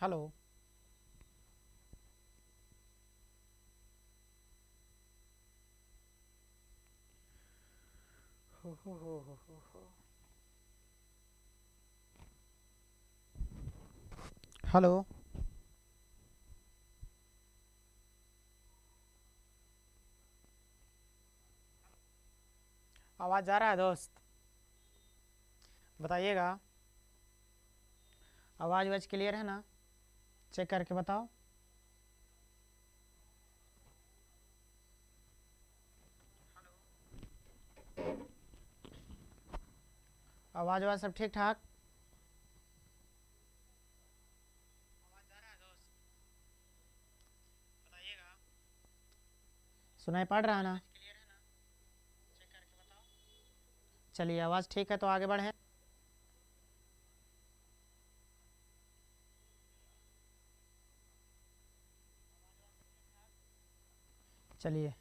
Hello. हो। Hello. आवाज़ जा रहा है दोस्त? बताइएगा। आवाज़ वाज क्लियर है ना? चेक करके बताओ। आवाज़ वाज सब ठीक ठाक? सुनाई पड़ रहा है ना? चलिए, आवाज़ ठीक है तो आगे बढ़ें। चलिए।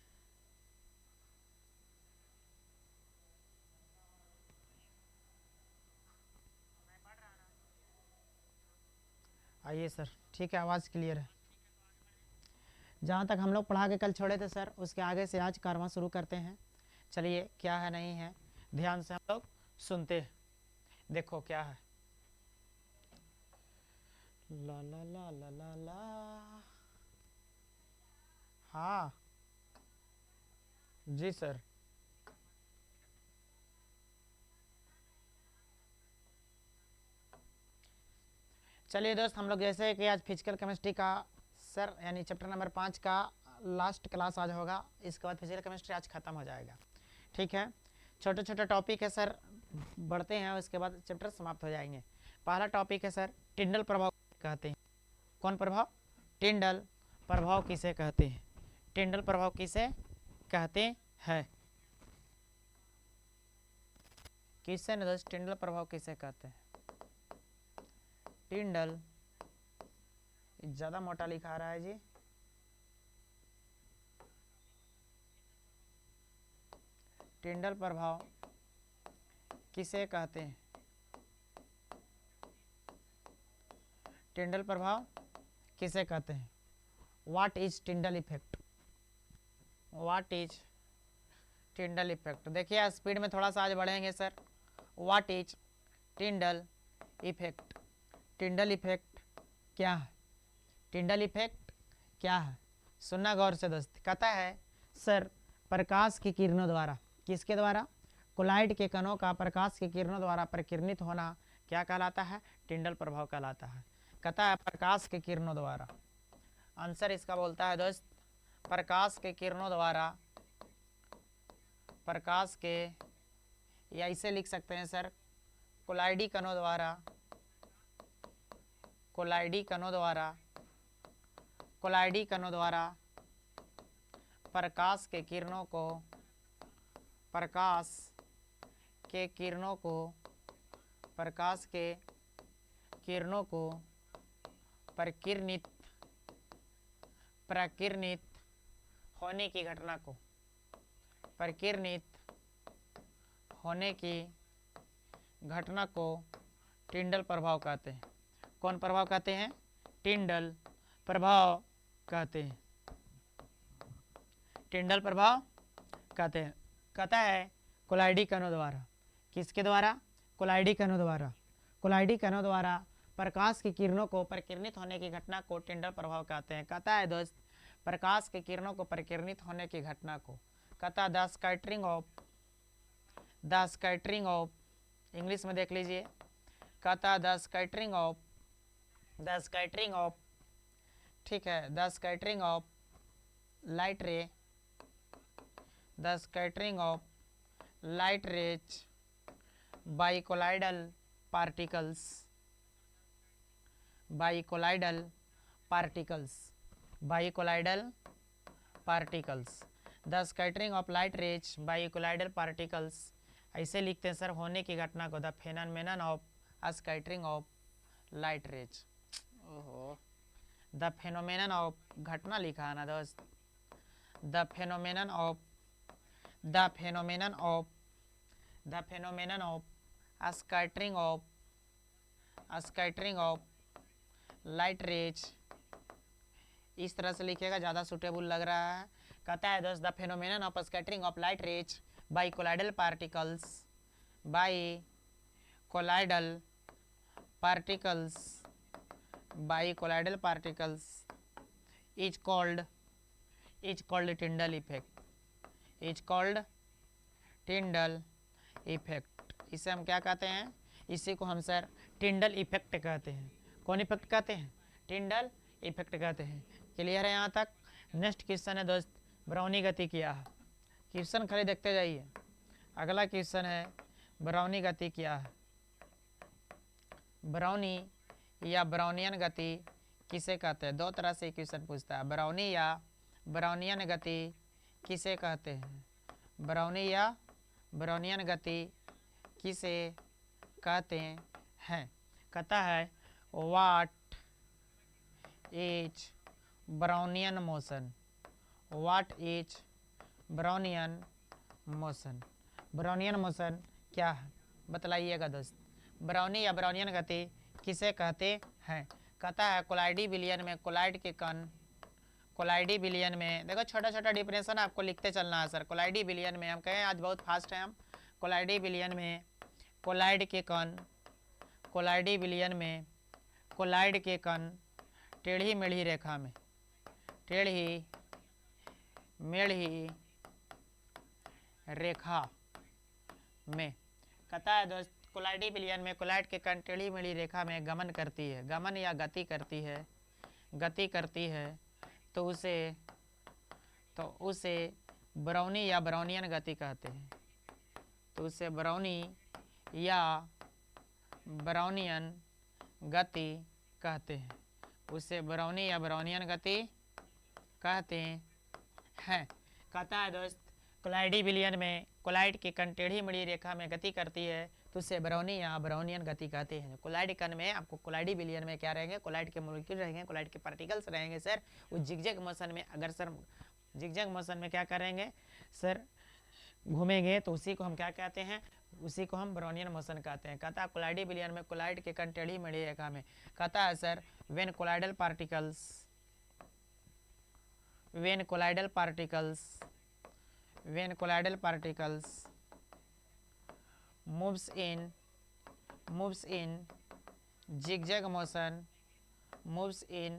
आइए सर, ठीक है, आवाज़ क्लियर है। जहाँ तक हम लोग पढ़ा के कल छोड़े थे सर, उसके आगे से आज कारवां शुरू करते हैं। चलिए, क्या है नहीं है, ध्यान से हम लोग सुनते हैं। देखो क्या है। ला ला ला ला ला ला। हाँ। जी सर। चलिए दोस्त, हम लोग जैसे कि आज फिजिकल केमिस्ट्री का सर यानी चैप्टर नंबर 5 का लास्ट क्लास आज होगा। इसके बाद फिजिकल केमिस्ट्री आज ख़त्म हो जाएगा। ठीक है। छोटे छोटे टॉपिक है सर, बढ़ते हैं, उसके बाद चैप्टर समाप्त हो जाएंगे। पहला टॉपिक है सर, टिंडल प्रभाव कहते हैं। कौन प्रभाव? टिंडल प्रभाव किसे कहते हैं? टिंडल प्रभाव किसे कहते हैं? किससे न दोस्त, टिंडल प्रभाव किसे कहते हैं? टिंडल ज़्यादा मोटा लिखा रहा है जी। टिंडल प्रभाव किसे कहते हैं? टिंडल प्रभाव किसे कहते हैं? What is Tyndall effect? What is Tyndall effect? देखिए स्पीड में थोड़ा सा आज बढ़ेंगे sir. What is Tyndall effect? Tyndall effect क्या है? टिंडल इफेक्ट क्या है? सुनना गौर से दोस्त। कहता है सर, प्रकाश की किरणों द्वारा, किसके द्वारा? कोलाइड के कणों का प्रकाश की किरणों द्वारा प्रकीर्णित होना क्या कहलाता है? टिंडल प्रभाव कहलाता है। कहता है प्रकाश की किरणों द्वारा। आंसर इसका बोलता है दोस्त, प्रकाश के किरणों द्वारा, प्रकाश के, या इसे लिख सकते हैं सर, कोलाइडी कणों द्वारा, कोलाइडी कणों द्वारा, कोलाइडी कणों द्वारा प्रकाश के किरणों को, प्रकाश के किरणों को, प्रकाश के किरणों को प्रकीर्णित, प्रकीर्णित होने की घटना को, प्रकीर्णित होने की घटना को टिंडल प्रभाव कहते हैं। कौन प्रभाव कहते हैं? टिंडल प्रभाव कहते हैं। टिंडल प्रभाव कहते हैं। कहता है कोलाइडी कणों द्वारा, किसके द्वारा? कोलाइडी कणों द्वारा, कोलाइडी कणों द्वारा प्रकाश की किरणों को प्रकीर्णित होने की घटना को टिंडल प्रभाव कहते हैं। कहता है दोस्त, प्रकाश की किरणों को प्रकीर्णित होने की घटना को, कहता है the scattering of, the scattering of, English में देख लीजिए। कहता है the scattering of, the scattering of, ठीक है, द स्कैटरिंग ऑफ लाइट रे, the scattering of light rays by colloidal particles, by colloidal particles, by colloidal particles, the scattering of light rays by colloidal particles. ऐसे लिखते हैं sir, होने की घटना को the phenomenon of scattering of light rays. ओहो, the phenomenon of, घटना लिखा है ना दोस्त, the phenomenon of, the phenomenon of, the phenomenon of scattering of, scattering of light rays, इस तरह से लिखिएगा, ज़्यादा सुटेबल लग रहा है। कहता है दोस्त the phenomenon of scattering of light rays by colloidal particles, by colloidal particles, by colloidal particles is called Tyndall effect, is called Tyndall effect. इसे हम क्या कहते हैं? इसी को हम सर टिंडल इफेक्ट कहते हैं। कौन इफेक्ट कहते हैं? टिंडल इफेक्ट कहते हैं। क्लियर है यहाँ तक? नेक्स्ट क्वेश्चन है दोस्त, ब्राउनी गति क्या है? क्वेश्चन खाली देखते जाइए। अगला क्वेश्चन है ब्राउनी गति क्या है? ब्राउनी या ब्राउनियन गति किसे कहते हैं? दो तरह से क्वेश्चन पूछता है, ब्राउनी या ब्राउनियन गति किसे कहते हैं? ब्राउनी या ब्राउनियन गति किसे कहते हैं? कहता है what is Brownian motion, what is Brownian motion, Brownian motion क्या है? बतलाइएगा दोस्त। ब्राउनी या ब्राउनियन गति किसे कहते हैं? कहता है कोलाइडी विलियन में कोलाइड के कण, कोलाइडी विलियन में देखो छोटा छोटा डिफरेंशन आपको लिखते चलना है सर। कोलाइडी विलियन में हम कहें, आज बहुत फास्ट है हम, कोलाइडी विलियन में कोलाइड के कण, कोलाइडी विलियन में कोलाइड के कण टेढ़ी मेढ़ी रेखा में, टेढ़ी मेढ़ी रेखा में। कहता है दोस्त कोलाइडी विलियन में कोलाइड के कण टेढ़ी मेढ़ी रेखा में गमन करती है, गमन या गति करती है, गति करती है, तो उसे ब्राउनी या ब्राउनियन गति कहते हैं। तो उसे ब्राउनी या ब्राउनियन गति कहते हैं, उसे ब्राउनी या ब्राउनियन गति कहते हैं। कहता है दोस्त कोलाइडी विलियन में कोलाइड के कण टेढ़ी मेढ़ी रेखा में गति करती है, तो उसे ब्राउनी या ब्राउनियन गति कहते हैं। कोलाइड कण में आपको कोलाइडी विलियन में क्या रहेंगे? कोलाइड के मॉलिक्यूल रहेंगे, कोलाइड के पार्टिकल्स रहेंगे सर। उस जिगजैग मोशन में अगर सर जिगजैग मोशन में क्या करेंगे सर? घूमेंगे, तो उसी को हम क्या कहते हैं? उसी को हम ब्राउनियन मोशन कहते हैं। कहता है कोलाइडी विलियन में कोलाइड के कण टेढ़ी मेढ़ी रेखा में। कहता है sir when colloidal particles, when colloidal particles, when colloidal particles moves in zigzag motion, moves in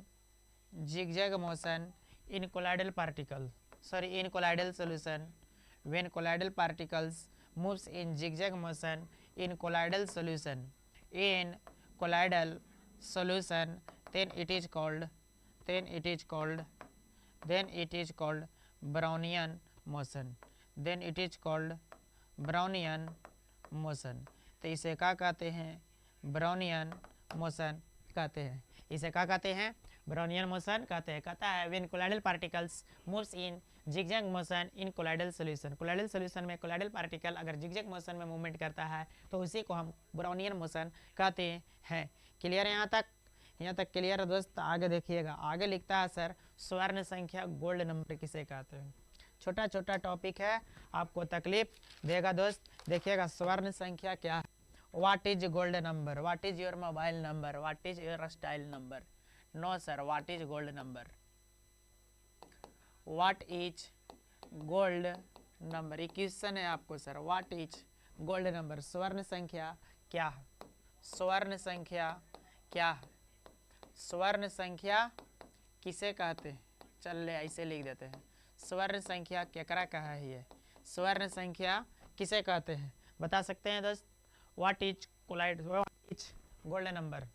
zigzag motion in colloidal particle, sorry in colloidal solution, when colloidal particles moves in zigzag motion in colloidal solution, in colloidal solution, then it is called Brownian motion, then it is called Brownian motion. तो इसे क्या कहते हैं? Brownian motion कहते हैं। इसे क्या कहते हैं? ब्राउनियन मोशन कहते हैं। कहता है when colloidal particles moves in zigzag motion in colloidal solution, colloidal solution में कोलाइडल पार्टिकल अगर जिगजैग मोशन में मूवमेंट करता है तो उसी को हम ब्राउनियन मोशन कहते हैं। क्लियर है यहाँ तक? यहाँ तक क्लियर है दोस्त? आगे देखिएगा, आगे लिखता है सर स्वर्ण संख्या गोल्ड नंबर किसे कहते हैं? छोटा छोटा टॉपिक है, आपको तकलीफ देगा दोस्त। देखिएगा स्वर्ण संख्या क्या है? What is gold number? What is your mobile number? What is your style number? No sir, what is gold number? What is gold number, ये क्वेश्चन है आपको sir. What is gold number, स्वर्ण संख्या क्या है? स्वर्ण संख्या क्या है? स्वर्ण संख्या किसे कहते हैं? चल ले ऐसे लिख देते हैं, स्वर्ण संख्या केकरा कहा है? ये स्वर्ण संख्या किसे कहते हैं? बता सकते हैं दोस्त? What is colloid, what is gold number,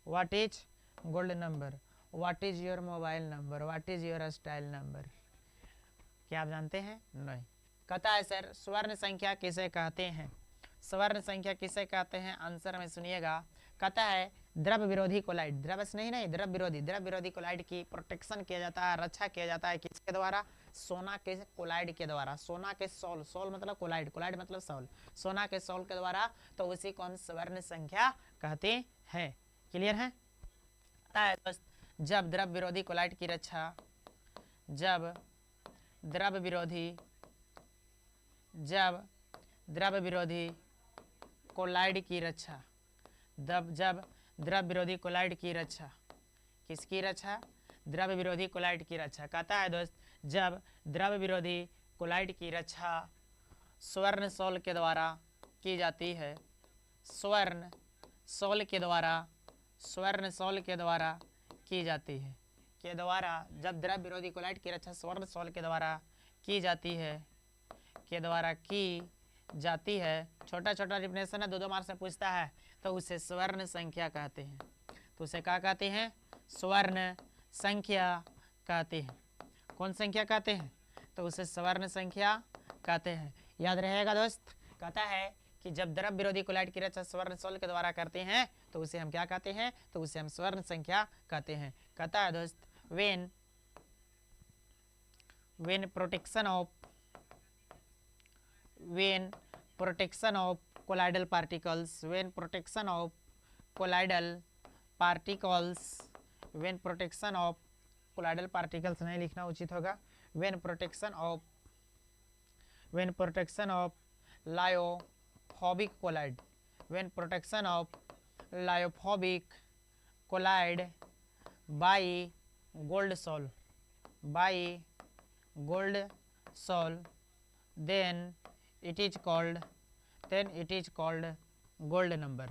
what is gold number, what is your mobile number, what is your style number, क्या आप जानते हैं? नहीं। कहता है सर स्वर्ण संख्या किसे कहते हैं? स्वर्ण संख्या किसे कहते हैं? आंसर में सुनिएगा। कहता है द्रव विरोधी कोलाइड, द्रव से नहीं द्रव विरोधी कोलाइड की प्रोटेक्शन किया जाता है, रक्षा किया जाता है किसके द्वारा? सोना के कोलाइड के द्वारा, सोना के सोल, सोल मतलब कोलाइड, कोलाइड मतलब सोल, सोना के सोल के द्वारा, तो उसी को हम स्वर्ण संख्या कहते हैं। क्लियर है? जब द्रव विरोधी कोलाइड की रक्षा, जब द्रव विरोधी कोलाइड की रक्षा, जब द्रव विरोधी कोलाइड की रक्षा किसकी रक्षा? द्रव विरोधी कोलाइड की रक्षा। कहता है दोस्त जब द्रव विरोधी कोलाइड की रक्षा स्वर्ण सोल के द्वारा की जाती है, स्वर्ण सोल के द्वारा की जाती है, जब द्रव विरोधी कोलाइड की रक्षा स्वर्ण सोल के द्वारा की जाती है, छोटा छोटा डिफिनेशन है, 2-2 मार्क्स से पूछता है, तो उसे स्वर्ण संख्या कहते हैं। तो उसे क्या कहते हैं? स्वर्ण संख्या कहते हैं। कौन संख्या कहते हैं? तो उसे स्वर्ण संख्या कहते हैं। याद रहेगा दोस्त। कहता है कि जब द्रव विरोधी कोलाइड की रक्षा स्वर्ण सोल के द्वारा करते हैं तो उसे हम क्या कहते हैं? तो उसे हम स्वर्ण संख्या कहते हैं। कहता है दोस्त when protection of colloidal particles नहीं लिखना उचित होगा। when protection of lyophobic collide by gold sol then it is called gold number.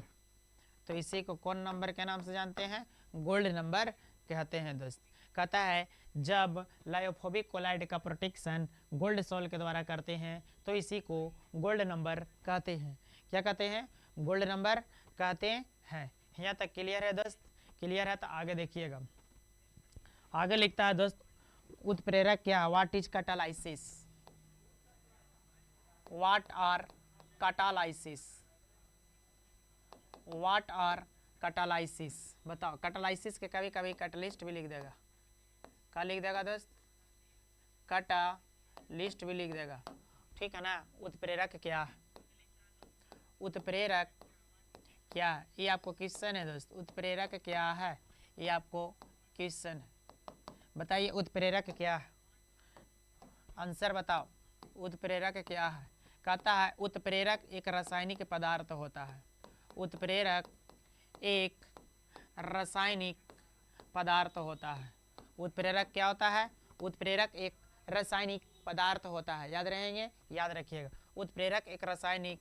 तो इसी को कौन नंबर के नाम से जानते हैं? गोल्ड नंबर कहते हैं दोस्त। कहता है जब लायोफोबिक कोलाइड का प्रोटेक्शन गोल्ड सोल के द्वारा करते हैं तो इसी को गोल्ड नंबर कहते हैं। क्या कहते हैं? गोल्ड नंबर कहते हैं। यहाँ तक क्लियर है दोस्त? क्लियर है तो आगे देखिएगा। आगे लिखता है दोस्त उत्प्रेरक क्या? What is catalysis? What are catalysis? बताओ। कैटालाइसिस के कभी कभी कैटलिस्ट भी लिख देगा। क्या लिख देगा दोस्त? कैटालिस्ट भी लिख देगा, ठीक है ना। उत्प्रेरक क्या? उत्प्रेरक क्या? ये आपको क्वेश्चन है दोस्त। उत्प्रेरक क्या है? ये आपको क्वेश्चन है। बताइए उत्प्रेरक क्या है? आंसर बताओ। उत्प्रेरक क्या है? कहता है उत्प्रेरक एक रासायनिक पदार्थ होता है। उत्प्रेरक एक रासायनिक पदार्थ होता है। उत्प्रेरक क्या होता है? उत्प्रेरक एक रासायनिक पदार्थ होता है। याद रहेंगे? याद रखिएगा। उत्प्रेरक एक रासायनिक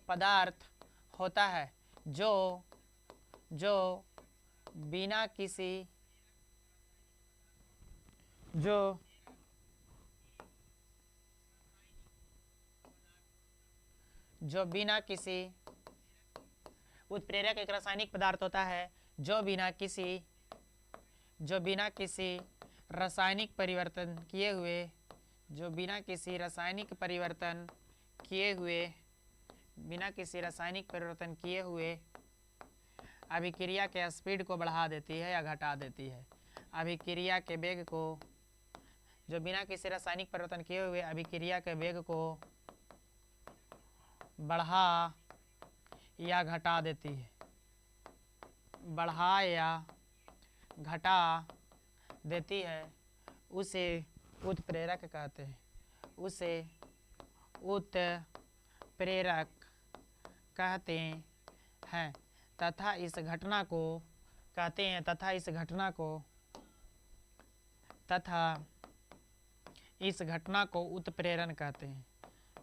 पदार्थ होता है जो बिना किसी उत्प्रेरक एक रासायनिक पदार्थ होता है जो बिना किसी रासायनिक परिवर्तन किए हुए अभिक्रिया के स्पीड को बढ़ा देती है या घटा देती है। अभिक्रिया के वेग को, जो बिना किसी रासायनिक परिवर्तन किए हुए अभिक्रिया के वेग को बढ़ा या घटा देती है। बढ़ा या घटा देती है उसे उत्प्रेरक कहते हैं। उसे उत्प्रेरक कहते हैं तथा इस घटना को उत्प्रेरण कहते हैं।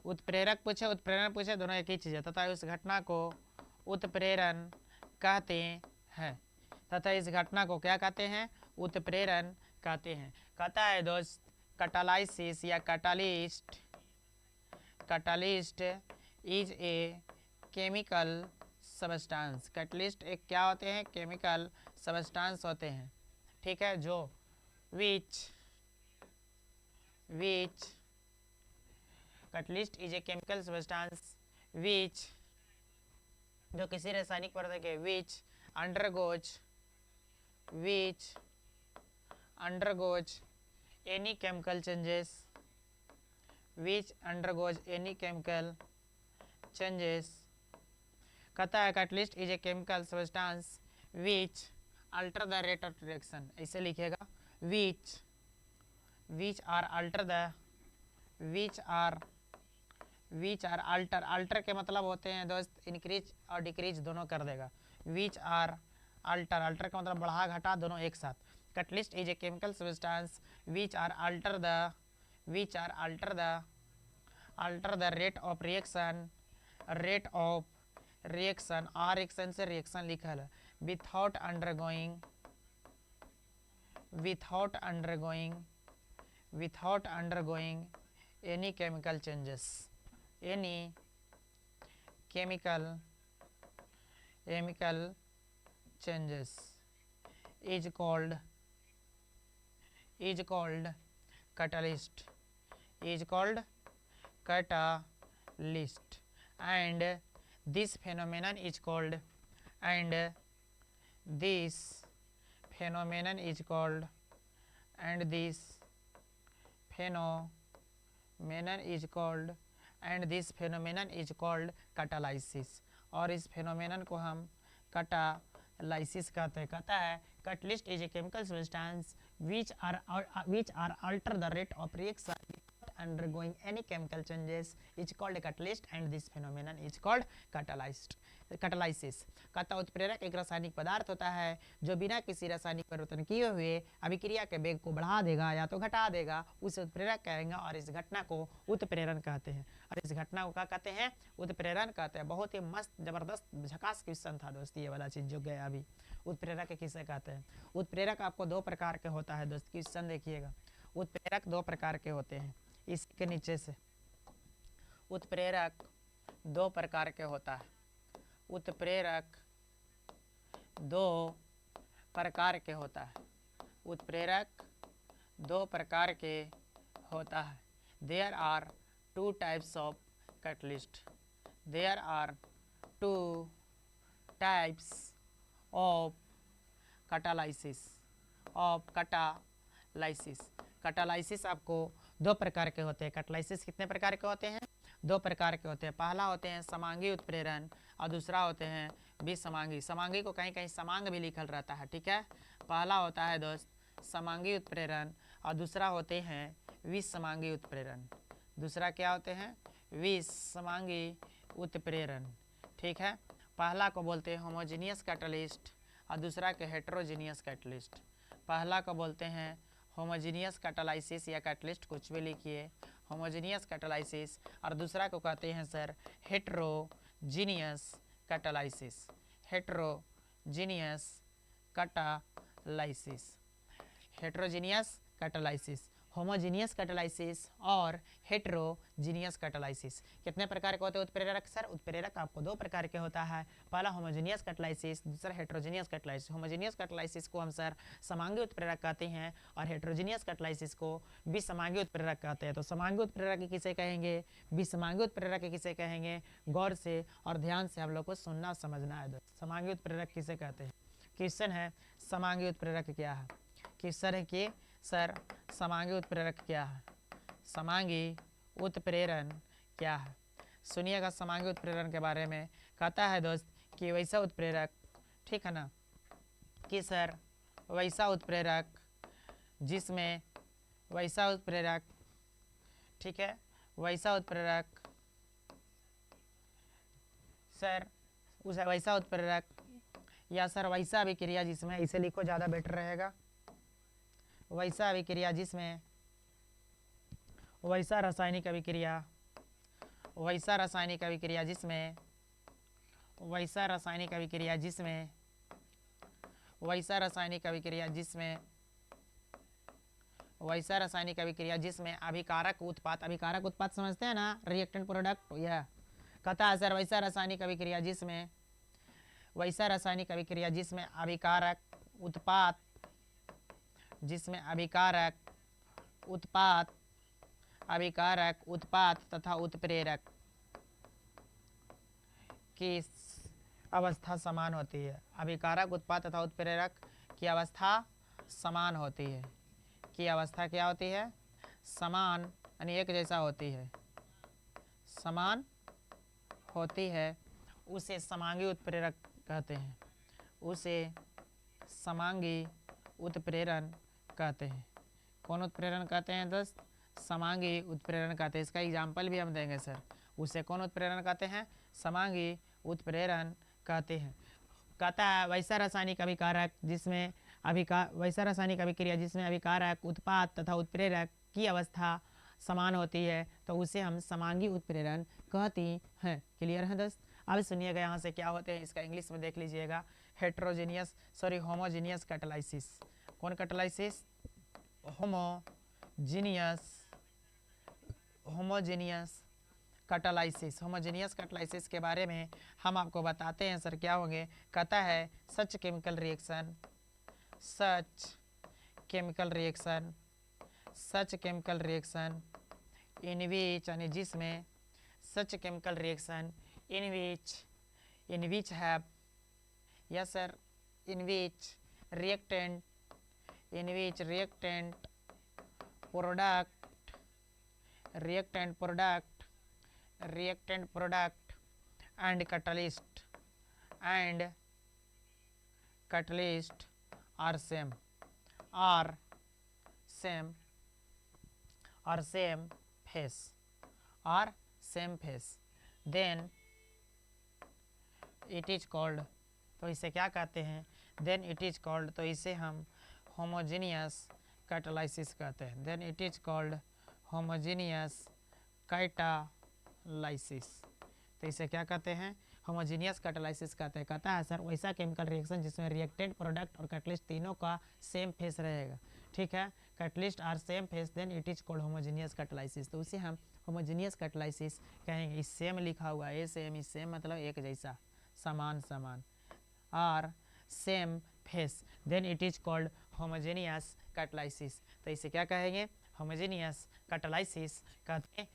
उत्प्रेरक पूछे, उत्प्रेरण पूछे, दोनों एक ही चीज़ है। तथा इस घटना को उत्प्रेरण कहते हैं। तथा इस घटना को क्या कहते हैं? उत्प्रेरण कहते हैं। कहता है दोस्त कैटालाइसिस या catalyst is a chemical substance. Catalyst एक क्या होते हैं? केमिकल सबस्टांस होते हैं, ठीक है। जो which catalyst is a chemical substance which, जो किसी रासायनिक पदार्थ के विच undergoes any chemical changes कहता है catalyst is a chemical substance which alter the rate of reaction. ऐसे लिखेगा विच आर अल्टर के मतलब होते हैं दोस्त इंक्रीज और डिक्रीज दोनों कर देगा। विच आर अल्टर का मतलब बढ़ा घटा दोनों एक साथ। catalyst is a chemical substance which are alter the rate of reaction or reaction से reaction लिखल है without undergoing any chemical changes is called catalyst and this phenomenon is called catalysis और इस phenomenon को हम catalysis कहते हैं। कहता है catalyst is a chemical substance which are alter the rate of reaction without undergoing any chemical changes is called a catalyst and this phenomenon is called catalysis। कहता उत्प्रेरक एक रासायनिक पदार्थ होता है जो बिना किसी रासायनिक परिवर्तन किए हुए अभिक्रिया के वेग को बढ़ा देगा या तो घटा देगा, उसे उत्प्रेरक कहेंगे और इस घटना को उत्प्रेरण कहते हैं। और इस घटना को क्या कहते हैं? उत्प्रेरण कहते हैं। बहुत ही मस्त जबरदस्त झकास क्वेश्चन था दोस्त ये वाला चीज जो गया अभी। उत्प्रेरक किसे कहते हैं? उत्प्रेरक आपको दो प्रकार के होता है दोस्त, क्वेश्चन देखिएगा। उत्प्रेरक दो प्रकार के होते हैं, इसके नीचे से उत्प्रेरक दो प्रकार के होता है। उत्प्रेरक दो प्रकार के होता है। उत्प्रेरक दो प्रकार के होता है। There are two types of catalyst. There are two types of catalysis. catalysis आपको दो प्रकार के होते हैं। catalysis कितने प्रकार के होते हैं? दो प्रकार के होते हैं। पहला होते हैं समांगी उत्प्रेरण और दूसरा होते हैं विसमांगी। समांगी को कहीं कहीं समांग भी लिखल रहता है, ठीक है। पहला होता है दोस्त समांगी उत्प्रेरण और दूसरा होते हैं विसमांगी उत्प्रेरण। दूसरा क्या होते हैं? विसमांगी उत्प्रेरण, ठीक है। पहला को बोलते हैं होमोजेनियस कैटलिस्ट और दूसरा के हेट्रोजेनियस कैटलिस्ट। पहला को बोलते हैं होमोजेनियस कैटालाइसिस या कैटलिस्ट, कुछ भी लिखिए, होमोजेनियस कैटालाइसिस। और दूसरा को कहते हैं sir heterogeneous catalysis. Heterogeneous catalysis, heterogeneous catalysis, homogeneous catalysis और हेट्रोजीनियस कैटालाइसिस। कितने प्रकार के होते हैं उत्प्रेरक सर? उत्प्रेरक आपको दो प्रकार के होता है। पहला होमोजीनियस कैटालाइसिस, दूसरा हेट्रोजीनियस कैटालाइसिस। होमोजीनियस कैटालाइसिस को हम सर समांगी उत्प्रेरक कहते हैं और हेट्रोजीनियस कैटालाइसिस को विसमांगी उत्प्रेरक कहते हैं। तो समांगी उत्प्रेरक किसे कहेंगे, विसमांगी उत्प्रेरक किसे कहेंगे? गौर से और ध्यान से हम लोग को सुनना समझना है। समांगी उत्प्रेरक किसे कहते हैं? क्वेश्चन है समांगी उत्प्रेरक क्या है। क्वेश्चन है कि सर समांगी उत्प्रेरक क्या है? समांगी उत्प्रेरण क्या है? सुनिएगा समांगी उत्प्रेरण के बारे में। कहता है दोस्त कि वैसा उत्प्रेरक, ठीक है ना, कि सर वैसा उत्प्रेरक जिसमें वैसा उत्प्रेरक, ठीक है, वैसा उत्प्रेरक सर उस वैसा उत्प्रेरक या सर वैसा अभिक्रिया जिसमें, इसे लिखो ज़्यादा बेटर रहेगा, वैसा अभिक्रिया जिसमें वैसा रासायनिक अभिक्रिया, वैसा रासायनिक अभिक्रिया जिसमें वैसा रासायनिक अभिक्रिया जिसमें वैसा रासायनिक अभिक्रिया जिसमें वैसा रासायनिक अभिक्रिया जिसमें अभिकारक उत्पाद, अभिकारक उत्पाद समझते हैं ना, रिएक्टेंट प्रोडक्ट, यह कहता है सर वैसा रासायनिक अभिक्रिया जिसमें वैसा रासायनिक अभिक्रिया जिसमें अभिकारक उत्पाद, जिसमें अभिकारक उत्पाद तथा उत्प्रेरक की अवस्था समान होती है। अभिकारक उत्पाद तथा उत्प्रेरक की अवस्था समान होती है। की अवस्था क्या होती है? समान, यानी एक जैसा होती है, समान होती है। उसे समांगी उत्प्रेरक कहते हैं। उसे समांगी उत्प्रेरण कहते हैं। कौन उत्प्रेरण कहते हैं दोस्त? समांगी उत्प्रेरण कहते हैं। इसका एग्जाम्पल भी हम देंगे सर। उसे कौन उत्प्रेरण कहते हैं? समांगी उत्प्रेरण कहते हैं। कहता है वैसा रासायनिक अभिकारक जिसमें वैसा रासायनिक अभिक्रिया जिसमें अभिकारक उत्पाद तथा उत्प्रेरक की अवस्था समान होती है तो उसे हम समांगी उत्प्रेरण कहते हैं। क्लियर है दोस्त। अब सुनिएगा यहाँ से क्या होते हैं, इसका इंग्लिश में देख लीजिएगा। Homogeneous catalysis. कौन कैटालाइसिस? होमोजीनियस कैटालाइसिस के बारे में हम आपको बताते हैं सर क्या होंगे। कहता है such chemical reaction in which, यानी जिसमें such chemical reaction in which have, yes sir, in which reactant product and catalyst are same phase, then it is called, तो इसे क्या कहते हैं? then it is called, तो इसे हम homogeneous catalysis कहते हैं। then it is called homogeneous catalysis, तो इसे क्या कहते हैं? होमोजीनियस कैटालाइसिस कहते हैं। कहता है सर वैसा केमिकल रिएक्शन जिसमें रिएक्टेंट प्रोडक्ट और कैटलिस्ट तीनों का सेम फेस रहेगा। ठीक है, catalyst are same phase, then it is called homogeneous catalysis, तो उसे हम होमोजीनियस कैटालाइसिस कहेंगे। इस सेम लिखा हुआ है, इस सेम मतलब एक जैसा, समान are same phase, then it is called homogeneous catalysis, तो इसे क्या कहेंगे? होमोजीनियस कैटालाइसिस कहते हैं।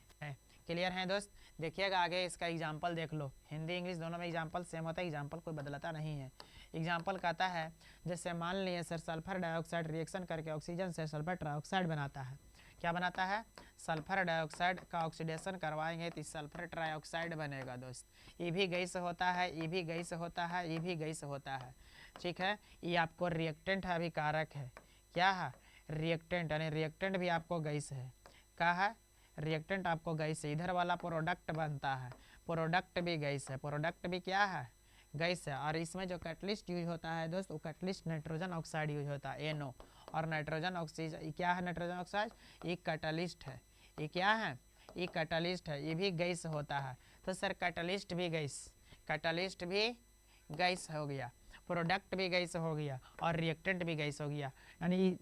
क्लियर है दोस्त। देखिएगा आगे इसका एग्जाम्पल देख लो, हिंदी इंग्लिश दोनों में एग्जाम्पल सेम होता है, एग्जाम्पल कोई बदलता नहीं है। एग्जाम्पल कहता है जैसे मान लिए सर सल्फर डाइऑक्साइड रिएक्शन करके ऑक्सीजन से सल्फर ट्राइऑक्साइड बनाता है। क्या बनाता है? सल्फर डाइऑक्साइड का ऑक्सीडेशन करवाएंगे तो सल्फर ट्राइऑक्साइड बनेगा दोस्त। ये भी गैस होता है, ये भी गैस होता है, ये भी गैस होता है। ठीक है, ये आपको रिएक्टेंट है, अभिकारक है। क्या है? रिएक्टेंट, यानी रिएक्टेंट भी आपको गैस है। क्या है? रिएक्टेंट आपको गैस है। इधर वाला प्रोडक्ट बनता है, प्रोडक्ट भी गैस है, प्रोडक्ट भी क्या है? गैस है। और इसमें जो कैटलिस्ट यूज होता है दोस्त, वो कैटलिस्ट नाइट्रोजन ऑक्साइड यूज होता है, NO। और नाइट्रोजन ऑक्सीजन क्या है? नाइट्रोजन ऑक्साइड एक कैटलिस्ट है। ये क्या है? ये कैटलिस्ट है, ये भी गैस होता है। तो सर कैटलिस्ट भी गैस हो गया, प्रोडक्ट भी गैस हो गया और रिएक्टेंट भी गैस हो गया। यानी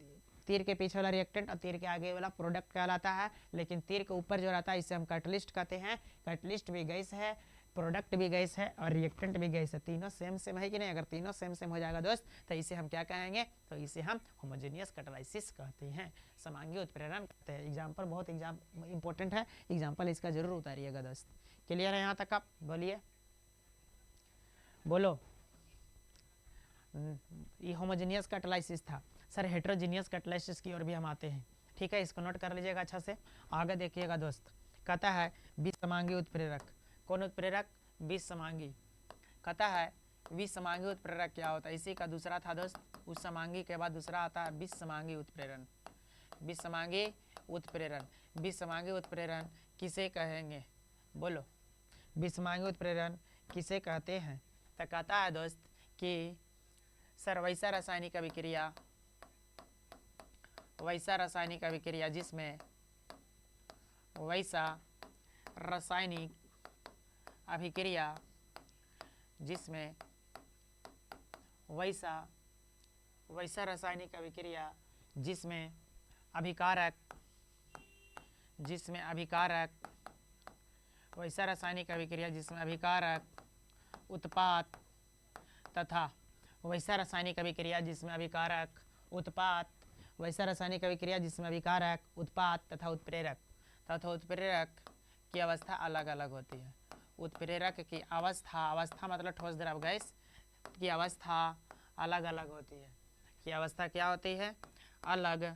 तीर के पीछे वाला रिएक्टेंट और तीर के आगे वाला प्रोडक्ट कहलाता है, लेकिन तीर के ऊपर जो रहता है इसे हम कैटलिस्ट कहते हैं। कैटलिस्ट भी गैस है, प्रोडक्ट भी गैस है और रिएक्टेंट भी गैस है। तीनों सेम है कि नहीं? अगर तीनों सेम हो जाएगा दोस्त तो इसे हम क्या कहेंगे? तो इसे हम होमोजेनियस कैटालाइसिस कहते हैं, समांगी उत्प्रेरण कहते हैं। एग्जाम्पल बहुत इंपॉर्टेंट है, एग्जाम्पल इसका जरूर उतारिएगा दोस्त। क्लियर है यहाँ तक? आप बोलो। ये होमोजेनियस कैटालाइसिस था सर। हेट्रोजीनियस कैटालाइसिस की ओर भी हम आते हैं। ठीक है, इसको नोट कर लीजिएगा अच्छा से। आगे देखिएगा दोस्त, कहता है विसमांगी उत्प्रेरक। कौन उत्प्रेरक? विसमांगी। कहता है विसमांगी उत्प्रेरक क्या होता है? इसी का दूसरा था दोस्त, उस समांगी के बाद दूसरा आता है विसमांगी उत्प्रेरण। विसमांगी उत्प्रेरण किसे कहेंगे? बोलो, विसमांगी उत्प्रेरण किसे कहते हैं? तो कहता है दोस्त कि सर वैसा रासायनिक अभिक्रिया जिसमें वैसा रासायनिक अभिक्रिया जिसमें अभिकारक वैसा रासायनिक अभिक्रिया जिसमें अभिकारक उत्पाद तथा वैसा रासायनिक अभिक्रिया जिसमें अभिकारक उत्पाद तथा उत्प्रेरक की अवस्था अलग अलग होती है। उत्प्रेरक की अवस्था मतलब ठोस द्रव गैस की अवस्था अलग अलग होती है। की अवस्था क्या होती है? अलग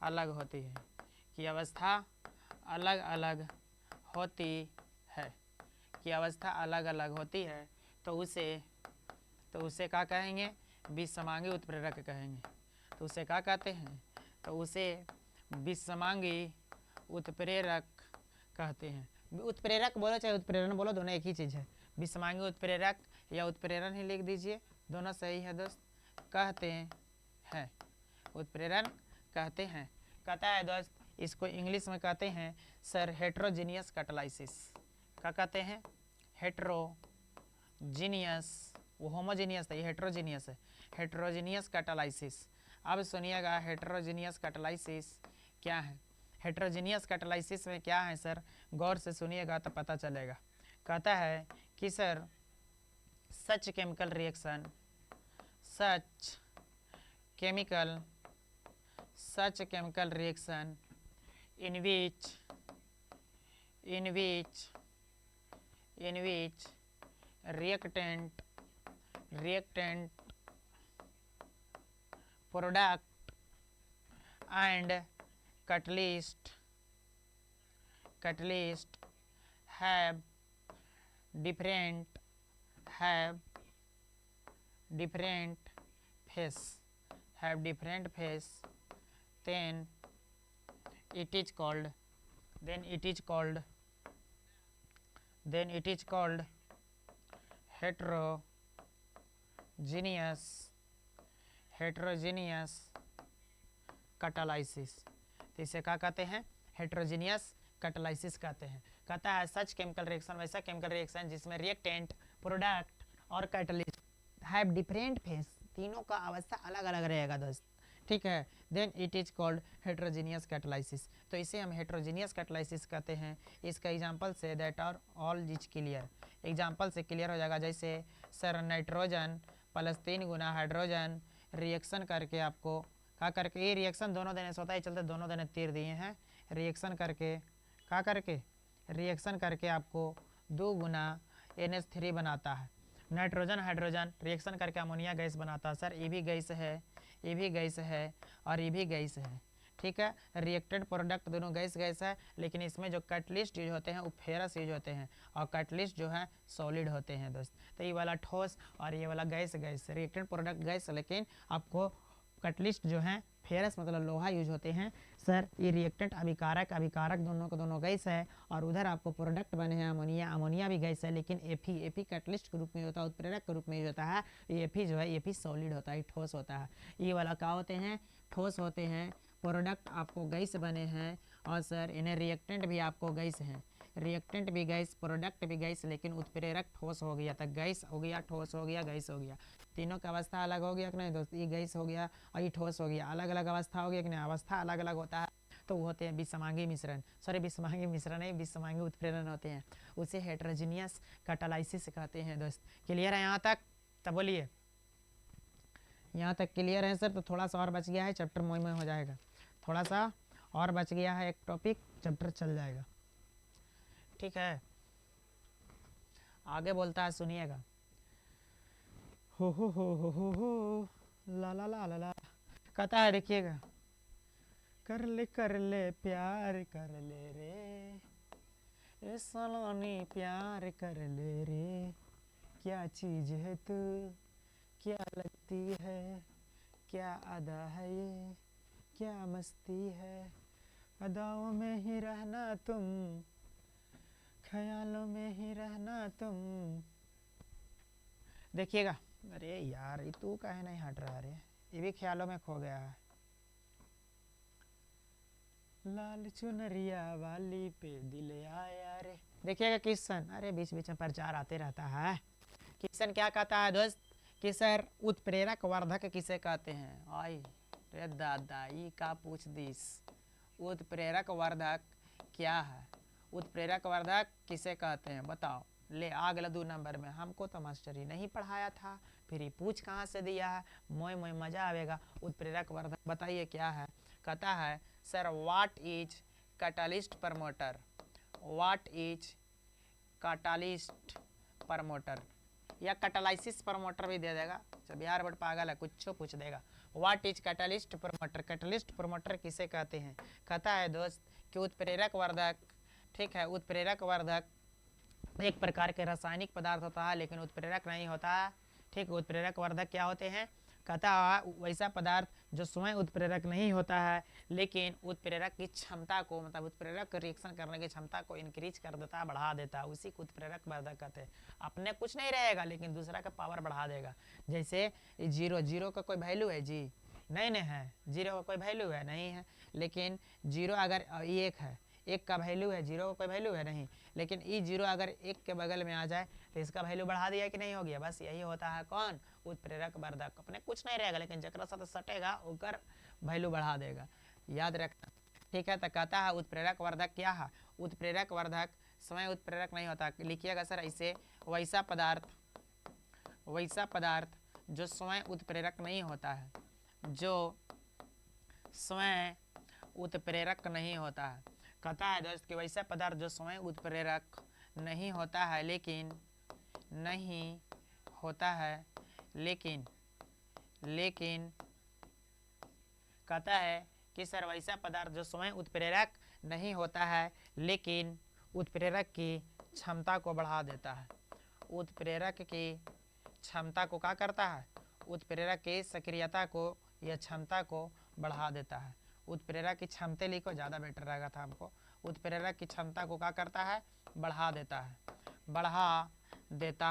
अलग होती है। की अवस्था अलग अलग होती है। तो उसे क्या कहेंगे? विसमांगी उत्प्रेरक कहेंगे। तो उसे क्या कहते हैं? तो उसे विसमांगी उत्प्रेरक कहते हैं। उत्प्रेरक बोलो चाहे उत्प्रेरण बोलो, दोनों एक ही चीज़ है। विसमांगी उत्प्रेरक या उत्प्रेरण ही लिख दीजिए, दोनों सही है दोस्त। कहते है, उत्प्रेरण कहते हैं। कहता है दोस्त इसको इंग्लिश में कहते हैं सर हेट्रोजीनियस कैटालिसिस। क्या कहते हैं? हेट्रोजीनियस, वो होमोजीनियस था, ये हेट्रोजीनियस है, हेट्रोजीनियस कैटालिसिस। अब सुनिएगा हेट्रोजीनियस कैटालिसिस क्या है। हेट्रोजीनियस कैटालिसिस में क्या है सर, गौर से सुनिएगा तो पता चलेगा। कहता है कि sir such chemical reaction, such chemical reaction in which reactant product and catalyst have different phase, then it is called heterogeneous catalysis. तो इसे क्या कहते हैं? हेट्रोजीनियस कैटालाइसिस कहते हैं। कहता है सच केमिकल रिएक्शन, वैसा केमिकल रिएक्शन जिसमें रिएक्टेंट, प्रोडक्ट और कैटालिस्ट हैव डिफरेंट फेस, तीनों का अवस्था अलग अलग रहेगा दोस्त, ठीक है। Then it is called heterogeneous catalysis. तो इसे हम हेट्रोजीनियस कैटालाइसिस कहते हैं। इसका एग्जांपल से that are all is clear, example से क्लियर हो जाएगा। जैसे सर नाइट्रोजन प्लस 3 गुना हाइड्रोजन रिएक्शन करके आपको क्या करके, ये रिएक्शन दोनों देने से होता है, चलते दोनों देने तीर दिए हैं, रिएक्शन करके क्या करके, रिएक्शन करके आपको 2 गुना NH3 बनाता है। नाइट्रोजन हाइड्रोजन रिएक्शन करके अमोनिया गैस बनाता है। सर ये भी गैस है, ये भी गैस है और ये भी गैस है, ठीक है। रिएक्टेड प्रोडक्ट दोनों गैस है, लेकिन इसमें जो कैटलिस्ट यूज होते हैं वो फेरस यूज होते हैं और कैटलिस्ट जो है सॉलिड होते हैं दोस्त। तो ये वाला ठोस और ये वाला गैस रिएक्टेड प्रोडक्ट गैस, लेकिन आपको कैटलिस्ट जो है फेरस मतलब लोहा यूज होते हैं। सर ये रिएक्टेंट अभिकारक दोनों का दोनों गैस है, और उधर आपको प्रोडक्ट बने हैं अमोनिया भी गैस है, लेकिन एफी कैटलिस्ट के रूप में होता है, उत्प्रेरक के रूप में यूज होता है। एफी जो है एफी सॉलिड होता है, ठोस होता है। ये वाला क्या होते हैं? ठोस होते हैं। प्रोडक्ट आपको गैस बने हैं, और सर इन्हें रिएक्टेंट भी आपको गैस हैं, रिएक्टेंट भी गैस, प्रोडक्ट भी गैस, लेकिन उत्प्रेरक ठोस हो गया, तक गैस हो गया, ठोस हो गया, गैस हो गया। तीनों का अवस्था अलग हो गया कि नहीं दोस्त? ये गैस हो गया और ये ठोस हो गया, अलग अलग अवस्था हो गया कि नहीं? अवस्था अलग अलग होता है तो वो होते हैं विषमांगी मिश्रण, सॉरी विषमांगी मिश्रण है, विषमांगी उत्प्रेरण होते हैं, उसे हेट्रोजीनियस कैटालाइसिस कहते हैं दोस्त। क्लियर है यहाँ तक? तब बोलिए यहाँ तक क्लियर है सर? तो थोड़ा सा और बच गया है, चैप्टर मोई में हो जाएगा, थोड़ा सा और बच गया है एक टॉपिक, चैप्टर चल जाएगा, ठीक है। आगे बोलता है सुनिएगा, हो ला ला ला ला ला, कहता है देखिएगा, कर ले प्यार कर ले रे, ए सलोनी प्यार कर ले रे, क्या चीज है तू, क्या लगती है, क्या अदा है ये, क्या मस्ती है, अदाओं में ही रहना तुम, ख्यालों में ही रहना तुम। देखिएगा, अरे यार ये तू काहे नहीं हट रहा रे, ये भी ख्यालों में खो गया है। लाल चुनरिया वाली पे दिल आया रे। देखिएगा किशन, अरे बीच बीच में प्रचार आते रहता है। किशन क्या कहता है दोस्त कि सर उत्प्रेरक वर्धक किसे कहते हैं? आई रे दादा ये का पूछ दिस, उत्प्रेरक वर्धक क्या है? उत्प्रेरक वर्धक किसे कहते हैं बताओ? ले आग लदू नंबर में, हमको तो मास्टर ही नहीं पढ़ाया था, फिर ये पूछ कहाँ से दिया है? मोय मोय मजा आवेगा। उत्प्रेरक वर्धक बताइए क्या है? कहता है sir what is catalyst promoter, what is catalyst promoter, या कैटालाइसिस प्रमोटर भी दे देगा, जब बिहार बोर्ड पागल है कुछ पूछ देगा। What is catalyst promoter, catalyst promoter किसे कहते हैं? कहता है दोस्त कि उत्प्रेरक वर्धक, ठीक है, उत्प्रेरक वर्धक एक प्रकार के रासायनिक पदार्थ होता है, लेकिन उत्प्रेरक नहीं होता, ठीक। उत्प्रेरक वर्धक क्या होते हैं? कहता है वैसा पदार्थ जो स्वयं उत्प्रेरक नहीं होता है, लेकिन उत्प्रेरक की क्षमता को, मतलब उत्प्रेरक रिएक्शन करने की क्षमता को इंक्रीज कर देता है, बढ़ा देता है, उसी को उत्प्रेरक वर्धक कहते हैं। अपने कुछ नहीं रहेगा लेकिन दूसरा का पावर बढ़ा देगा। जैसे जीरो का कोई वैल्यू है जी, नहीं नहीं है, जीरो का कोई वैल्यू है नहीं है, लेकिन जीरो अगर ये एक है, एक का वैल्यू है, जीरो का कोई वैल्यू है नहीं, लेकिन ई जीरो अगर एक के बगल में आ जाए तो इसका वैल्यू बढ़ा दिया कि नहीं हो गया। बस यही होता है कौन, उत्प्रेरक वर्धक। अपने कुछ नहीं रहेगा, लेकिन जकरा साथ सटेगा ओकर वैल्यू बढ़ा देगा, याद रखना। ठीक है, तो कहता है उत्प्रेरक वर्धक क्या है, उत्प्रेरक वर्धक स्वयं उत्प्रेरक नहीं होता। लिखिएगा सर ऐसे, वैसा पदार्थ जो स्वयं उत्प्रेरक नहीं होता है, जो स्वयं उत्प्रेरक नहीं होता है। कहता है दोस्त कि वैसा पदार्थ जो स्वयं उत्प्रेरक नहीं होता है, लेकिन कहता है कि सर वैसा पदार्थ जो स्वयं उत्प्रेरक नहीं होता है, लेकिन उत्प्रेरक की क्षमता को बढ़ा देता है। उत्प्रेरक की क्षमता को क्या करता है, उत्प्रेरक की सक्रियता को या क्षमता को बढ़ा देता है। उत्प्रेरक की क्षमता लिखो, ज़्यादा बेटर रहेगा था हमको। उत्प्रेरक की क्षमता को क्या करता है, बढ़ा देता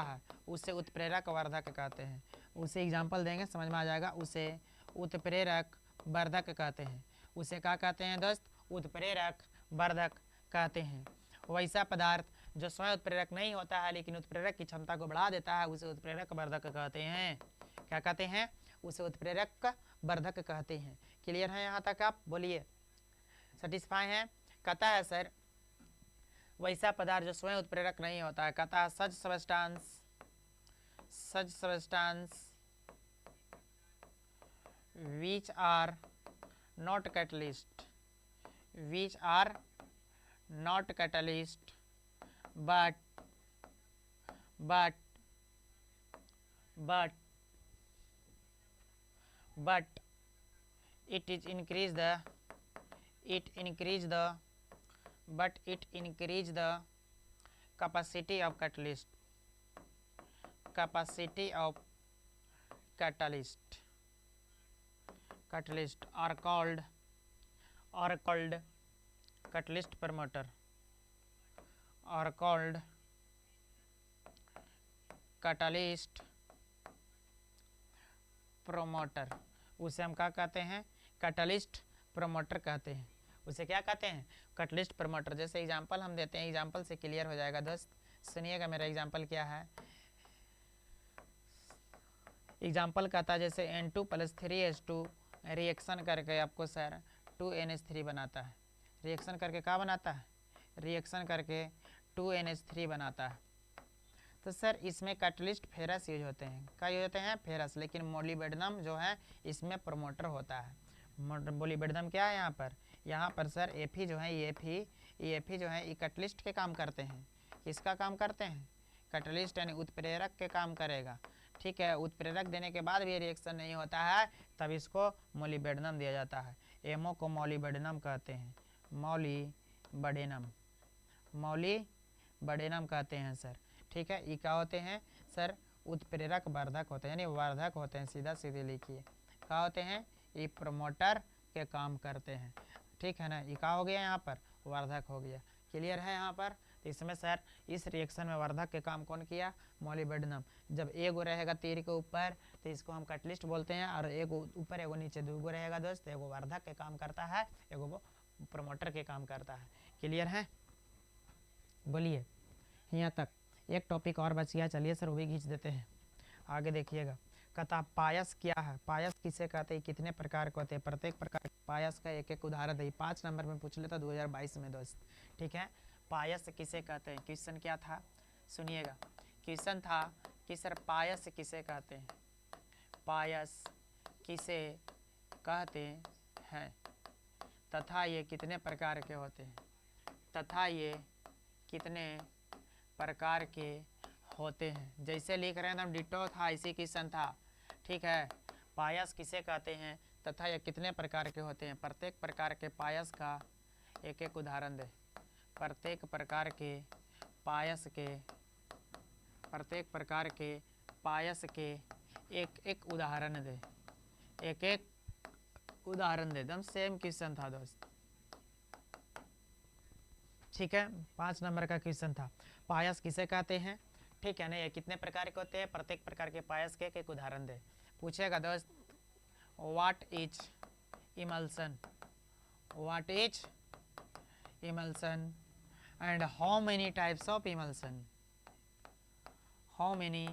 है, उसे उत्प्रेरक वर्धक कहते हैं। उसे एग्जाम्पल देंगे समझ में आ जाएगा। उसे उत्प्रेरक वर्धक कहते हैं। उसे क्या कहते हैं दोस्त, उत्प्रेरक वर्धक कहते हैं। वैसा पदार्थ जो स्वयं उत्प्रेरक नहीं होता है, लेकिन उत्प्रेरक की क्षमता को बढ़ा देता है, उसे उत्प्रेरक वर्धक कहते हैं। क्या कहते हैं, उसे उत्प्रेरक वर्धक कहते हैं। क्लियर है यहाँ तक, आप बोलिए सेटिस्फाई हैं। कहता है सर वैसा पदार्थ जो स्वयं उत्प्रेरक नहीं होता है, कहता है सच substance which are not catalyst but it increase the capacity of catalyst are called catalyst promoter, are called catalyst promoter। उसे हम क्या कहते हैं, कैटलिस्ट प्रोमोटर कहते हैं। उसे क्या कहते हैं, कैटलिस्ट प्रोमोटर। जैसे एग्जांपल हम देते हैं, एग्जांपल से क्लियर हो जाएगा दोस्त। सुनिएगा मेरा एग्जांपल क्या है। एग्जांपल कहता है जैसे N2 + 3H2 रिएक्शन करके आपको सर 2NH3 बनाता है। रिएक्शन करके क्या बनाता है, रिएक्शन करके 2NH3 बनाता है। तो सर इसमें कैटलिस्ट फेरस यूज होते हैं। क्या यूज होते हैं, फेरस। लेकिन मोलिब्डेनम जो है इसमें प्रोमोटर होता है। मोलिब्डेनम क्या है यहाँ पर सर Fe जो है, Fe जो है ये कैटलिस्ट के काम करते हैं। किसका काम करते हैं, कैटलिस्ट यानी उत्प्रेरक के काम करेगा। ठीक है, उत्प्रेरक देने के बाद भी रिएक्शन नहीं होता है, तब इसको मोलिब्डेनम दिया जाता है। एमओ को मोलिब्डेनम कहते हैं, मोलिब्डेनम कहते हैं सर। ठीक है, ये क्या होते हैं सर, उत्प्रेरक वर्धक होते हैं, यानी वर्धक होते हैं। सीधा सीधे लिखिए, क्या होते हैं, ये प्रमोटर के काम करते हैं। ठीक है ना, ये क्या हो गया, यहाँ पर वर्धक हो गया। क्लियर है यहाँ पर। तो इसमें सर इस रिएक्शन में वर्धक के काम कौन किया, मोलिब्डेनम। जब एगो रहेगा तीर के ऊपर तो इसको हम कैटलिस्ट बोलते हैं, और एगो ऊपर एगो नीचे, दूगो रहेगा दोस्त, एगो वर्धक के काम करता है, एगो प्रमोटर के काम करता है। क्लियर है, बोलिए यहाँ तक। एक टॉपिक और बच गया, चलिए सर वो भी खींच देते हैं। आगे देखिएगा, कहता पायस क्या है, पायस किसे कहते हैं, कितने प्रकार के होते हैं, प्रत्येक प्रकार पायस का एक एक उदाहरण है। 5 नंबर में पूछ लेता 2022 में दोस्त। ठीक है, पायस किसे कहते हैं, क्वेश्चन क्या था सुनिएगा। क्वेश्चन था कि सर पायस किसे कहते हैं, पायस किसे कहते हैं, तथा ये कितने प्रकार के होते हैं, तथा ये कितने प्रकार के होते हैं। जैसे लिख रहे हैं हम डिटो था, इसी क्वेश्चन था। ठीक है, पायस किसे कहते हैं तथा ये कितने प्रकार के होते हैं। प्रत्येक प्रकार के पायस का एक एक उदाहरण दे, प्रत्येक प्रकार के पायस के, प्रत्येक प्रकार के पायस के एक एक उदाहरण दे, एक एक उदाहरण दे। एकदम सेम क्वेश्चन था दोस्त। ठीक है, 5 नंबर का क्वेश्चन था, पायस किसे कहते हैं। ठीक है ना, ये कितने प्रकार के होते हैं, प्रत्येक प्रकार के पायस के एक उदाहरण दे पूछेगा दोस्त। What is emulsion? What is emulsion and how many types of emulsion? How many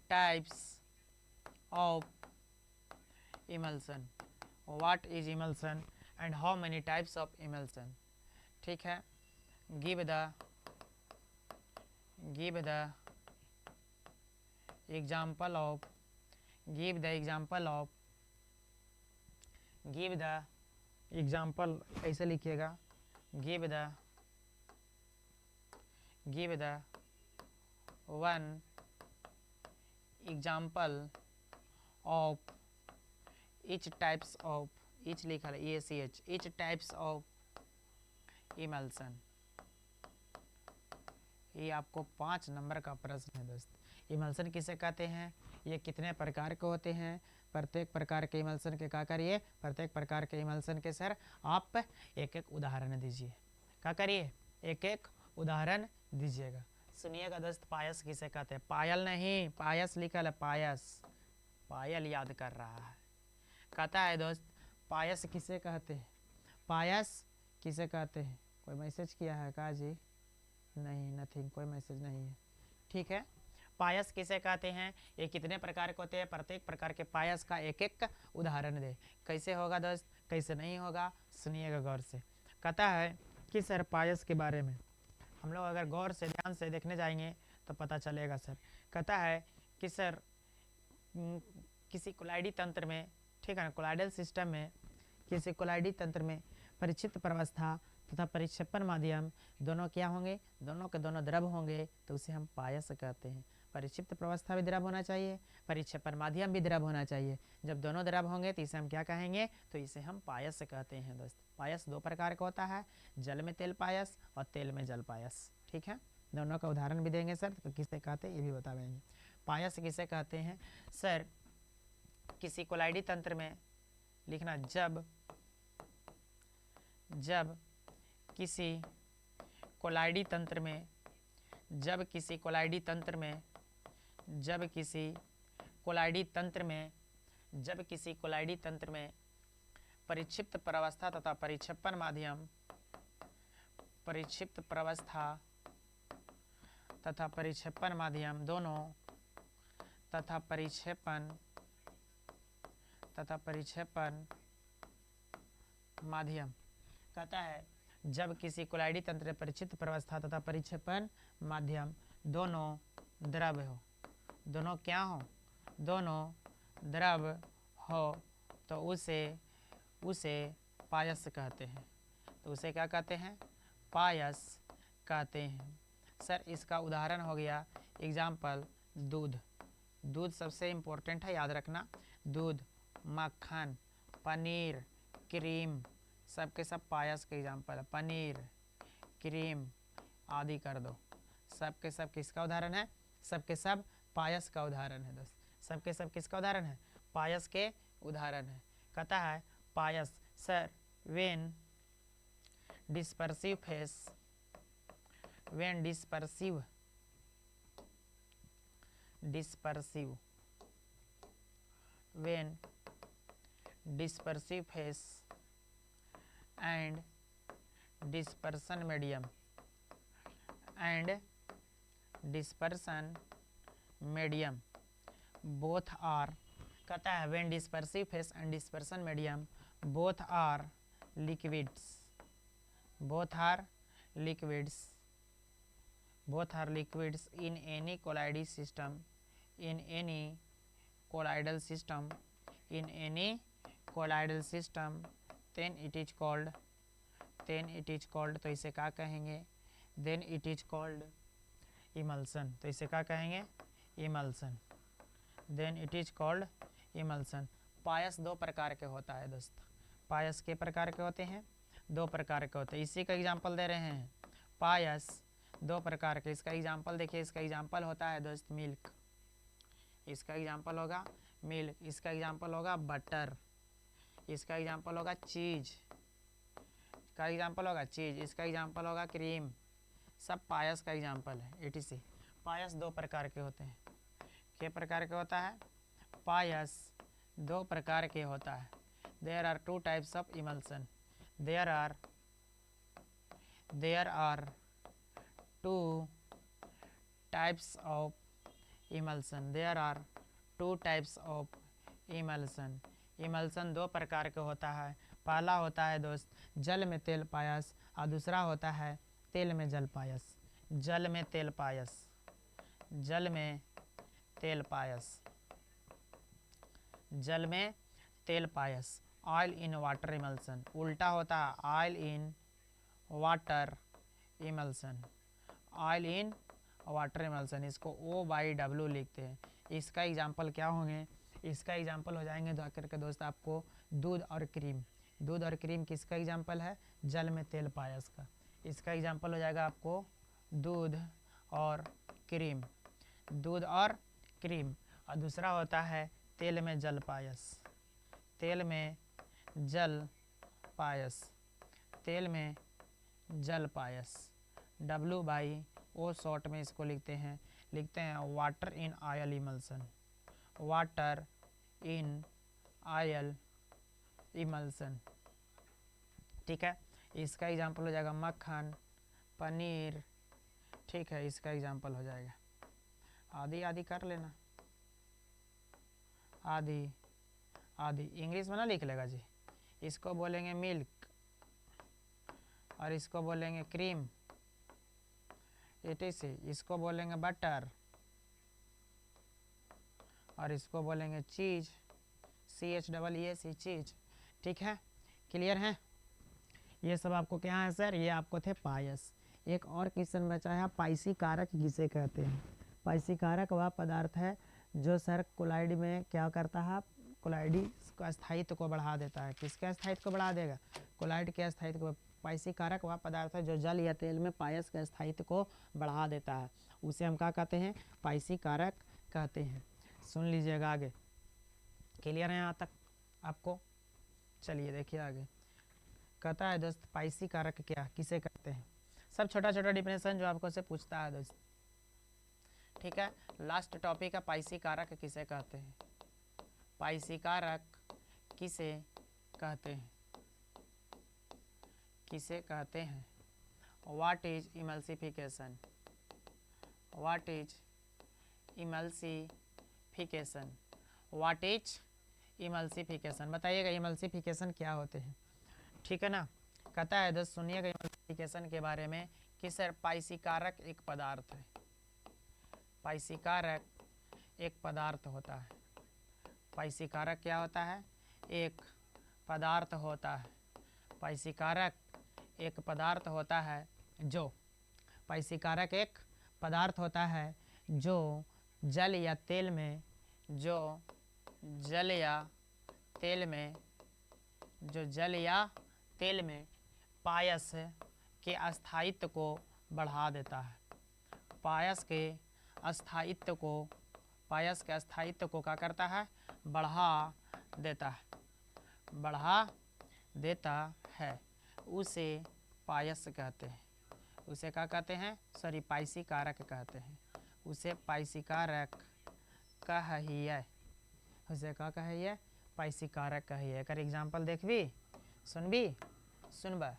types of emulsion? What is emulsion and how many types of emulsion? ठीक है, give the example of give the example ऐसे लिखिएगा, give the one example of each types of each लिखा है EACH each types of emulsion। ये आपको 5 number का प्रश्न है दोस्त। इमल्सन किसे कहते हैं, ये कितने प्रकार के होते हैं, प्रत्येक प्रकार के इमल्सन के क्या करिए, प्रत्येक प्रकार के इमल्सन के सर आप एक एक उदाहरण दीजिए। क्या करिए, एक एक उदाहरण दीजिएगा। सुनिएगा दोस्त, पायस किसे कहते हैं, पायल नहीं, पायस लिखा है, पायस, पायल याद कर रहा है। कहता है दोस्त पायस किसे कहते हैं, पायस किसे कहते हैं। कोई मैसेज किया है का जी, नहीं, नथिंग, कोई मैसेज नहीं है। ठीक है, पायस किसे कहते हैं, ये कितने प्रकार के होते हैं, प्रत्येक प्रकार के पायस का एक एक उदाहरण दे। कैसे होगा दोस्त, कैसे नहीं होगा, सुनिएगा गौर से। कहता है कि सर पायस के बारे में हम लोग अगर गौर से ध्यान से देखने जाएंगे तो पता चलेगा सर। कहता है कि सर किसी कोलाइडी तंत्र में, ठीक है ना, कोलाइडल सिस्टम में, किसी कोलाइडी तंत्र में परिचित प्रवस्था तथा परिक्षेपण माध्यम दोनों क्या होंगे, दोनों के दोनों द्रव होंगे, तो उसे हम पायस कहते हैं। परिक्षिप्त प्रवस्था भी द्रव होना चाहिए, परिक्षेपण माध्यम भी द्रव होना चाहिए। जब दोनों द्रव होंगे तो इसे हम क्या कहेंगे, तो इसे हम पायस कहते हैं दोस्त। पायस 2 प्रकार का होता है, जल में तेल पायस और तेल में जल पायस। ठीक है, दोनों का उदाहरण भी देंगे सर, तो किसे कहते हैं ये भी बता देंगे। पायस किसे कहते हैं सर, किसी कोलाइडी तंत्र में लिखना, जब किसी कोलाइडी तंत्र में, जब किसी कोलाइडी तंत्र में, जब किसी कोलाइडी तंत्र में, जब किसी कोलाइडी तंत्र में परिक्षिप्त प्रवस्था तथा परिक्षेपण माध्यम, परिक्षिप्त प्रवस्था तथा परिक्षेपण माध्यम दोनों तथा परिक्षेपण माध्यम, कहता है जब किसी कोलाइडी तंत्र में परिचित प्रवस्था तथा परिक्षेपण माध्यम दोनों द्रव हो, दोनों क्या हो, दोनों द्रव हो, तो उसे पायस कहते हैं। तो उसे क्या कहते हैं, पायस कहते हैं। सर इसका उदाहरण हो गया, एग्जाम्पल दूध, दूध सबसे इम्पोर्टेंट है, याद रखना। दूध, मक्खन, पनीर, क्रीम, सब के सब पायस के एग्जाम्पल है। पनीर, क्रीम आदि कर दो, सब के सब किसका उदाहरण है, सब के सब पायस का उदाहरण है दोस्त। सब के सब किसका उदाहरण है, पायस के उदाहरण है। कहता है पायस sir when dispersive phase, when dispersive when dispersive phase and dispersion medium both are, कहता है when dispersive phase and dispersion medium both are liquids, both are liquids in any colloidal system, in any colloidal system, then it is called, तो इसे क्या कहेंगे, then it is called emulsion, तो इसे क्या कहेंगे, emulsion, then it is called emulsion। पायस 2 प्रकार के होता है दोस्त। पायस के प्रकार के होते हैं, 2 प्रकार के होते हैं। इसी का एग्जाम्पल दे रहे हैं, पायस 2 प्रकार के। इसका एग्जाम्पल देखिए, इसका एग्जाम्पल होता है दोस्त मिल्क, इसका एग्जाम्पल होगा मिल्क, इसका एग्जाम्पल होगा बटर, इसका एग्जाम्पल होगा चीज़, का एग्जाम्पल होगा चीज़, इसका एग्जाम्पल होगा क्रीम। सब पायस का एग्जाम्पल है। एटीसी पायस 2 प्रकार के होते हैं। कितने प्रकार के होता है, पायस दो प्रकार के होता है। There are two types of emulsion. There are two types of emulsion. There are two types of emulsion. Emulsion दो प्रकार के होता है। पहला होता है दोस्त जल में तेल पायस और दूसरा होता है तेल में जल पायस। जल में तेल पायस, जल में तेल पायस, जल में तेल पायस। ऑयल इन वाटर इमल्सन उल्टा होता है oil in water emulsion. Oil in water emulsion, इसको OW लिखते हैं। इसका एग्जाम्पल क्या होंगे? इसका एग्जाम्पल हो जाएंगे दो करके दोस्त आपको दूध और क्रीम। दूध और क्रीम किसका एग्जाम्पल है? जल में तेल पायस का। इसका एग्जाम्पल हो जाएगा आपको दूध और क्रीम, दूध और क्रीम। और दूसरा होता है तेल में जल पायस, तेल में जल पायस, तेल में जल पायस। WO शॉर्ट में इसको लिखते हैं water in oil emulsion. Water in oil emulsion, ठीक है। इसका एग्जाम्पल हो जाएगा मक्खन, पनीर, ठीक है। इसका एग्जाम्पल हो जाएगा आदि आदि कर लेना, आदि आदि इंग्लिश में ना लिख लेगा जी। इसको बोलेंगे मिल्क और इसको बोलेंगे क्रीम, ETC। इसको बोलेंगे बटर और इसको बोलेंगे चीज, CHEES चीज, ठीक है। क्लियर है? ये सब आपको क्या है सर? ये आपको थे पायस। एक और क्वेश्चन बचा है, पाइसी कारक किसे कहते हैं? पाइसी कारक वह पदार्थ है जो सर कोलाइड में क्या करता है? कोलाइडी का स्थायित्व को बढ़ा देता है। किसके स्थायित्व को बढ़ा देगा? कोलाइड के स्थायित्व को। पाइसी कारक वह पदार्थ है जो जल या तेल में पायस के स्थायित्व को बढ़ा देता है, उसे हम क्या कहते हैं? पाइसी कारक कहते हैं। सुन लीजिएगा आगे। क्लियर है यहाँ तक आपको? चलिए देखिए आगे कहता है दोस्त पाइसी कारक क्या किसे कहते हैं? सब छोटा छोटा डिफिनेशन जो आपको से पूछता है दोस्त, ठीक है। लास्ट टॉपिक है पाइसी कारक किसे कहते हैं? पाइसी कारक किसे कहते हैं? किसे कहते हैं? What is emulsification? What is emulsification? What is emulsification? बताइएगा इमल्सिफिकेशन क्या होते हैं, ठीक है ना। कहता है दोस्त सुनिएगा इमल्सिफिकेशन के बारे में कि सर पाइसी कारक एक पदार्थ है। पाइसी कारक एक पदार्थ होता है। पाइसी कारक क्या होता है? एक पदार्थ होता है। पाइसी कारक एक पदार्थ होता है जो, पाइसी कारक एक पदार्थ होता है जो जल या तेल में, जो जल या तेल में, जो जल या तेल में पायस के स्थायित्व को बढ़ा देता है। पायस के स्थायित्व को, पायस के स्थायित्व को क्या करता है? बढ़ा देता है, बढ़ा देता है। उसे पायस कहते हैं। उसे क्या कहते हैं? सॉरी पाइसी कारक कहते हैं। उसे पाइसी कारक कहिए। उसे क्या कहिए? पाइसी कारक कहिए। एकर एग्जाम्पल देखबी, सुनबी, सुनबा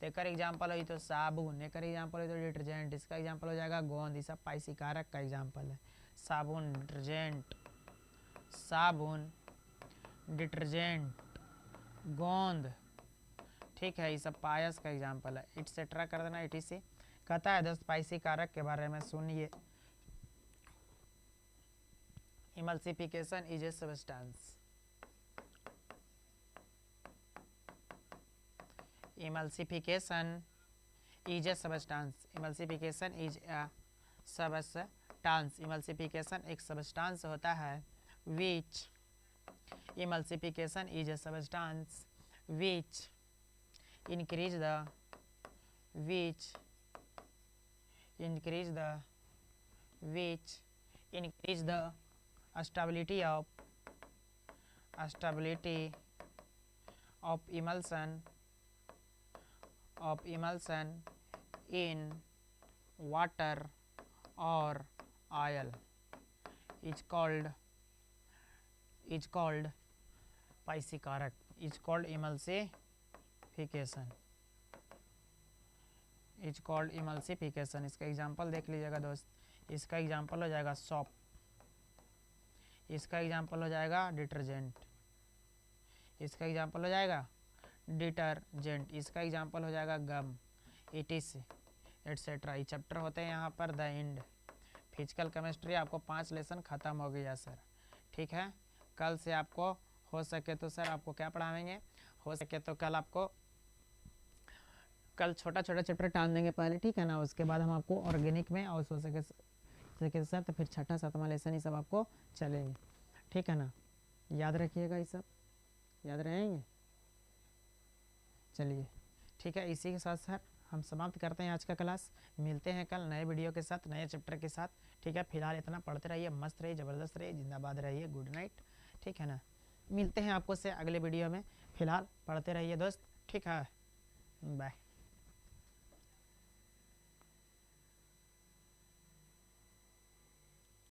तो एकर एग्जाम्पल हो तो साबुन, एकर एग्जाम्पल हो तो डिटर्जेंट, इसका एग्जाम्पल हो जाएगा गोंद। ये सब पाइसी कारक का एग्जाम्पल है। साबुन, डिटर्जेंट, साबुन, डिटर्जेंट, गोंद, ठीक है। ये सब पायस का एग्जाम्पल है। एटसेट्रा कर देना ETC। कहता है दोस्त पाइसी कारक के बारे में सुनिए। Emulsification is a substance. Emulsification is a substance. Emulsification is a substance. Emulsification एक substance होता है which, emulsification is a substance which increase the, which increase the, which increase the stability of, stability of emulsion, of emulsion in water or oil is called पाइसिकारक is called emulsification, is called emulsification. इसका example देख लीजिएगा दोस्त, इसका example हो जाएगा shop, इसका example हो जाएगा डिटर्जेंट, इसका एग्जाम्पल हो जाएगा डिटर्जेंट, इसका एग्जाम्पल हो जाएगा गम, इटिस एट्सेट्रा। ये चैप्टर होते हैं यहाँ पर द एंड। फिजिकल केमिस्ट्री आपको 5 लेसन ख़त्म हो गया सर, ठीक है। कल से आपको हो सके तो सर आपको क्या पढ़ाएंगे, हो सके तो कल आपको कल छोटा छोटा चैप्टर टाल देंगे पहले, ठीक है ना। उसके बाद हम आपको ऑर्गेनिक में और हो सके सर तो फिर छठा सातवां लेसन ये सब आपको चलेंगे, ठीक है ना। याद रखिएगा, ये सब याद रहेंगे। चलिए ठीक है, इसी के साथ सर हम समाप्त करते हैं आज का क्लास। मिलते हैं कल नए वीडियो के साथ, नए चैप्टर के साथ, ठीक है। फिलहाल इतना पढ़ते रहिए, मस्त रहिए, ज़बरदस्त रहिए, जिंदाबाद रहिए, गुड नाइट, ठीक है ना। मिलते हैं आपको से अगले वीडियो में। फिलहाल पढ़ते रहिए दोस्त, ठीक है, बाय।